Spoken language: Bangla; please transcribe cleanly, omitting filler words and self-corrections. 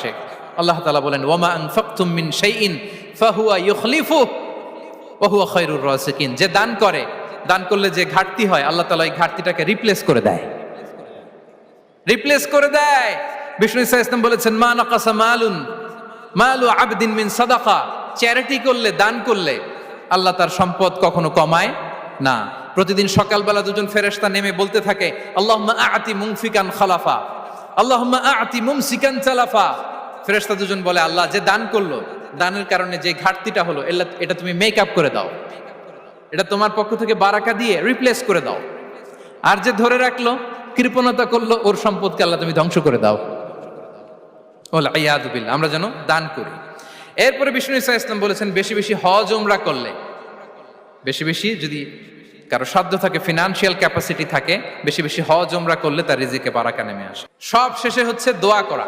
আসে। আল্লাহ তাআলা বলেন, ওয়ামা আনফাকতুম মিন শাইইন ফাহুয়া ইউখলিফুহু ওয়া হুয়া খায়রুর রাসিকিন। যে দান করে, দান করলে যে ঘাটতি হয়, আল্লাহ তাআলা এই ঘাটতিটাকে রিপ্লেস করে দেয়, রিপ্লেস করে দেয়। বিষ্ণু ইসা ইসলাম বলেছেন, মা নাকাসা মালু আবদিন মিন সাদাকা। চ্যারিটি করলে, দান করলে আল্লাহ তার সম্পদ কখনো কমায় না। প্রতিদিন সকালবেলা দুজন ফেরেশতা নেমে বলতে থাকে, আল্লাহুম্মা আ'তি মুনফিকান খালাফা, আল্লাহুম্মা আ'তি মুমসিকান চালাফা। ফেরেশতা দুজন বলে, আল্লাহ যে দান করলো, দানের কারণে যে ঘাটতিটা হলো, এটা তুমি মেক আপ করে দাও, এটা তোমার পক্ষ থেকে বারাকা দিয়ে রিপ্লেস করে দাও। আর যে ধরে রাখলো, কৃপণতা করলো, ওর সম্পদকে আল্লাহ তুমি ধ্বংস করে দাও। ওয়াল ইয়াদু বিল্লাহ। আমরা যেন দান করি। এরপরে বিষ্ণু ইসা ইসলাম বলেছেন, বেশি বেশি হজ উমরা করলে, বেশি বেশি যদি কারো সাধ্য থাকে, ফিনান্সিয়াল ক্যাপাসিটি থাকে, বেশি বেশি হজ উমরা করলে তার রিজিকে বারাকা নেমে আসে। সব শেষে হচ্ছে দোয়া করা।